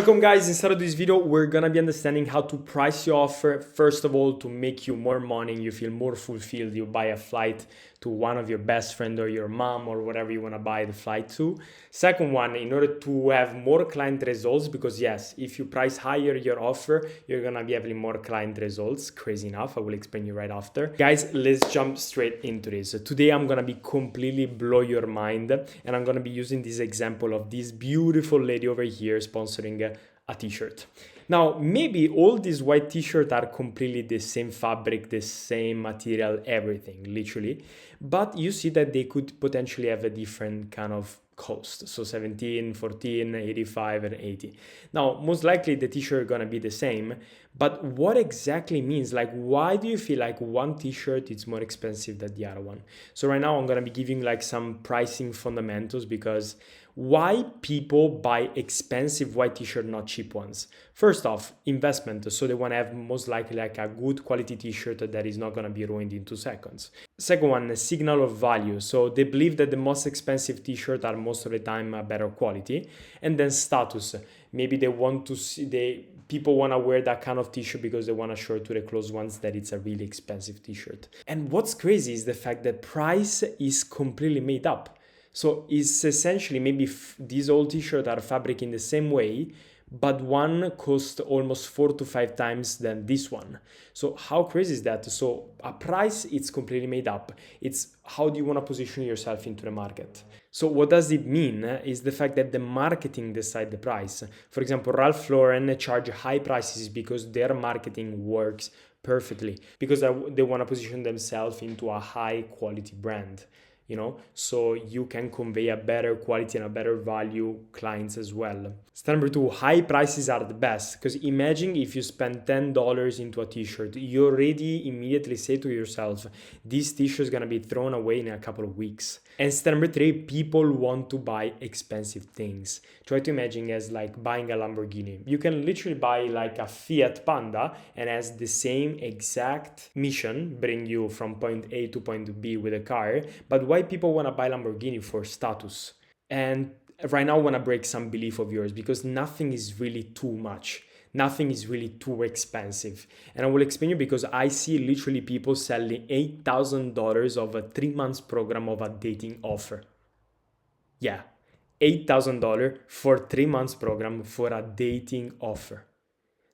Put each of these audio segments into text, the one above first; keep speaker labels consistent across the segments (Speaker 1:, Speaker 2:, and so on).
Speaker 1: Welcome guys, inside of this video we're gonna be understanding how to price your offer. First of all, to make you more money, you feel more fulfilled, you buy a flight to one of your best friend or your mom or whatever you want to buy the flight to. Second one, in order to have more client results, because yes, if you price higher your offer, you're gonna be having more client results. Crazy enough, I will explain you right after. Guys, let's jump straight into this. So today I'm gonna be completely blow your mind, and I'm gonna be using this example of this beautiful lady over here sponsoring a t-shirt. Now, maybe all these white t-shirts are completely the same fabric, the same material, everything, literally. But you see that they could potentially have a different kind of cost. So 17, 14, 85, and 80. Now, most likely the t-shirt gonna be the same, but what exactly means? Like, why do you feel like one t-shirt is more expensive than the other one? So right now I'm gonna be giving like some pricing fundamentals, because why people buy expensive white t-shirt, not cheap ones? First off, investment. So they want to have most likely like a good quality t-shirt that is not going to be ruined in 2 seconds. Second one, a signal of value. So they believe that the most expensive t-shirt are most of the time a better quality. And then status. Maybe they want to see, people want to wear that kind of t-shirt because they want to show to the close ones that it's a really expensive t-shirt. And what's crazy is the fact that price is completely made up. So it's essentially maybe these old t-shirts are fabric in the same way, but one costs almost 4 to 5 times than this one. So how crazy is that? So a price, it's completely made up. It's how do you want to position yourself into the market? So what does it mean is the fact that the marketing decide the price. For example, Ralph Lauren charge high prices because their marketing works perfectly, because they want to position themselves into a high quality brand. So you can convey a better quality and a better value clients as well. Step number 2, high prices are the best, because imagine if you spend $10 into a t-shirt, you already immediately say to yourself, this t-shirt is going to be thrown away in a couple of weeks. And step number 3, people want to buy expensive things. Try to imagine as like buying a Lamborghini. You can literally buy like a Fiat Panda and has the same exact mission, bring you from point A to point B with a car, but why people want to buy Lamborghini? For status. And right now I want to break some belief of yours, because nothing is really too much. Nothing is really too expensive. And I will explain you, because I see literally people selling $8,000 of a 3 months program of a dating offer. Yeah, $8,000 for 3 months program for a dating offer.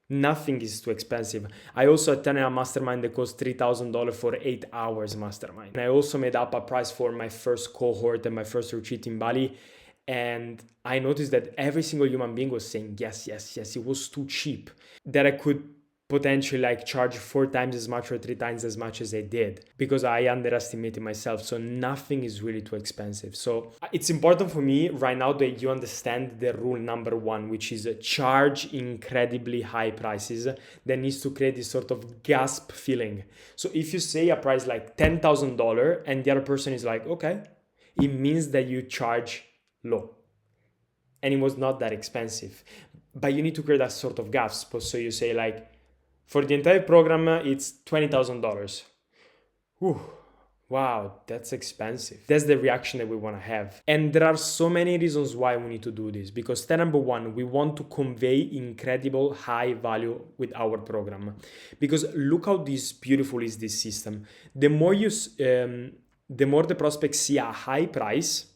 Speaker 1: Nothing is too expensive. I also attended a mastermind that cost $3,000 for 8 hours mastermind. And I also made up a price for my first cohort and my first retreat in Bali. And I noticed that every single human being was saying, yes, it was too cheap, that I could potentially like charge 4 times as much or 3 times as much as I did, because I underestimated myself. So nothing is really too expensive. So it's important for me right now that you understand the rule number 1, which is charge incredibly high prices. That needs to create this sort of gasp feeling. So if you say a price like $10,000 and the other person is like, okay, it means that you charge low and it was not that expensive. But you need to create that sort of gasp. So you say like, for the entire program, it's $20,000. Wow, that's expensive. That's the reaction that we want to have. And there are so many reasons why we need to do this. Because step number 1, we want to convey incredible high value with our program. Because look how beautiful is this system. The more the prospects see a high price,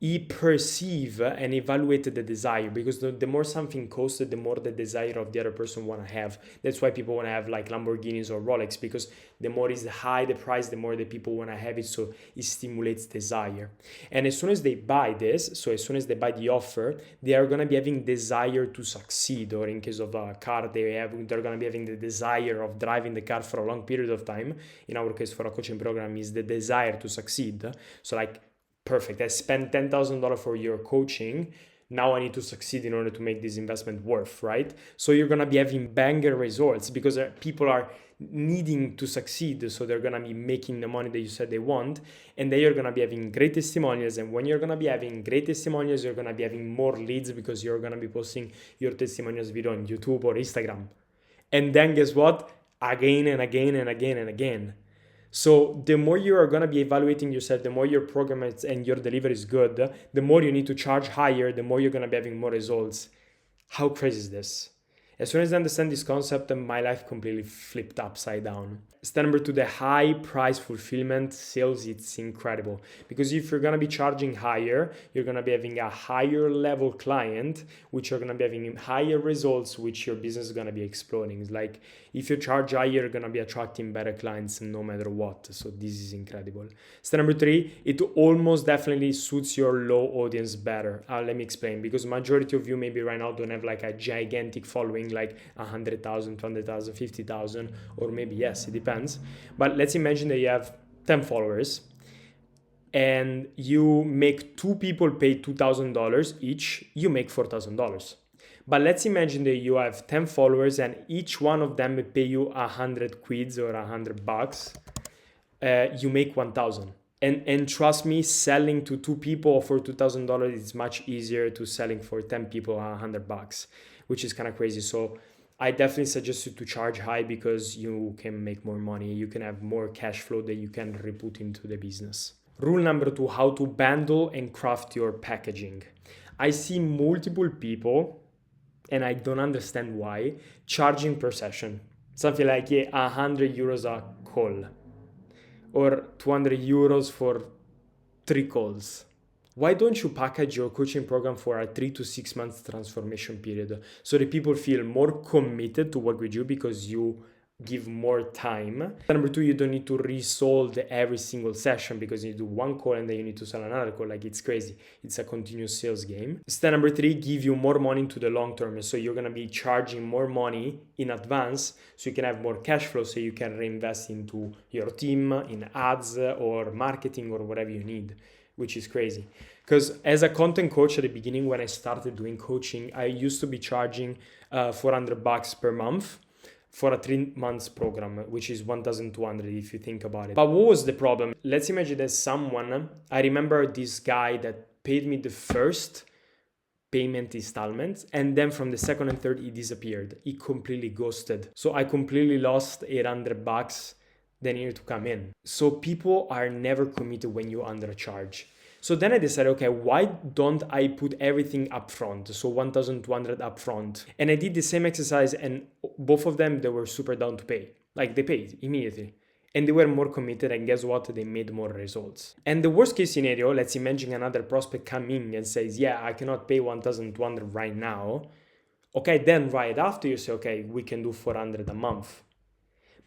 Speaker 1: he perceive and evaluate the desire, because the more something costs, the more the desire of the other person want to have. That's why people want to have like Lamborghinis or Rolex, because the more is high the price, the more the people want to have it, so it stimulates desire. And as soon as they buy this, so as soon as they buy the offer, they are going to be having desire to succeed, or in case of a car, they're going to be having the desire of driving the car for a long period of time. In our case, for a coaching program, is the desire to succeed. So like, perfect, I spent $10,000 for your coaching. Now I need to succeed in order to make this investment worth, right? So you're going to be having banger results, because people are needing to succeed. So they're going to be making the money that you said they want. And then you're going to be having great testimonials. And when you're going to be having great testimonials, you're going to be having more leads, because you're going to be posting your testimonials video on YouTube or Instagram. And then guess what? Again and again and again and again. So the more you are going to be evaluating yourself, the more your program and your delivery is good, the more you need to charge higher, the more you're going to be having more results. How crazy is this? As soon as I understand this concept, my life completely flipped upside down. Step number two, the high price fulfillment sales, it's incredible. Because if you're gonna be charging higher, you're gonna be having a higher level client, which are gonna be having higher results, which your business is gonna be exploding. It's like if you charge higher, you're gonna be attracting better clients no matter what. So this is incredible. Step number three, it almost definitely suits your low audience better. Let me explain. Because majority of you maybe right now don't have like a gigantic following, like 100,000, 200,000, 50,000, or maybe yes, it depends. But let's imagine that you have 10 followers and you make two people pay $2,000 each, you make $4,000. But let's imagine that you have 10 followers and each one of them pay you 100 quids or 100 bucks. You make 1,000. And trust me, selling to two people for $2,000 is much easier to selling for 10 people 100 bucks, which is kind of crazy. So I definitely suggest you to charge high because you can make more money. You can have more cash flow that you can re-put into the business. Rule number two, how to bundle and craft your packaging. I see multiple people, and I don't understand why, charging per session. Something like 100 euros a call or 200 euros for 3 calls. Why don't you package your coaching program for a 3 to 6 months transformation period so that people feel more committed to work with you because you give more time? Number two, you don't need to resold every single session because you do one call and then you need to sell another call. Like, it's crazy. It's a continuous sales game. Step number three, give you more money into the long term. So you're going to be charging more money in advance so you can have more cash flow so you can reinvest into your team, in ads or marketing or whatever you need, which is crazy. Because as a content coach at the beginning, when I started doing coaching, I used to be charging $400 per month for a 3 months program, which is 1,200 if you think about it. But what was the problem? Let's imagine that someone, I remember this guy that paid me the first payment installment, and then from the second and third, he disappeared. He completely ghosted. So I completely lost $800 that needed to come in. So people are never committed when you undercharge. So then I decided, okay, why don't I put everything up front? So 1,200 up front. And I did the same exercise and both of them, they were super down to pay. Like they paid immediately. And they were more committed and guess what? They made more results. And the worst case scenario, let's imagine another prospect coming and says, yeah, I cannot pay 1,200 right now. Okay, then right after you say, okay, we can do 400 a month.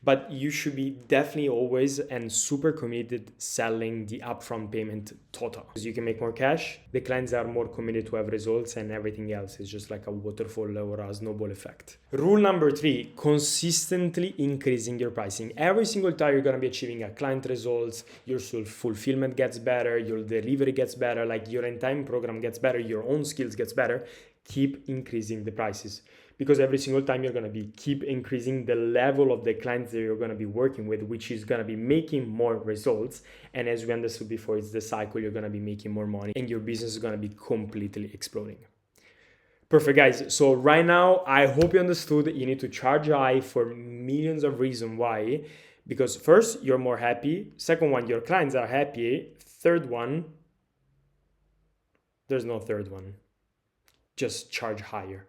Speaker 1: But you should be definitely always and super committed selling the upfront payment total. Because you can make more cash, the clients are more committed to have results, and everything else is just like a waterfall or a snowball effect. Rule number three, consistently increasing your pricing. Every single time you're gonna be achieving a client results, your fulfillment gets better, your delivery gets better, like your entire program gets better, your own skills gets better, keep increasing the prices. Because every single time you're going to be keep increasing the level of the clients that you're going to be working with, which is going to be making more results. And as we understood before, it's the cycle. You're going to be making more money and your business is going to be completely exploding. Perfect, guys. So right now, I hope you understood you need to charge high for millions of reasons why. Because first, you're more happy. Second one, your clients are happy. Third one, there's no third one. Just charge higher.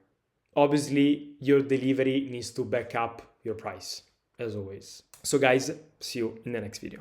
Speaker 1: Obviously, your delivery needs to back up your price, as always. So guys, see you in the next video.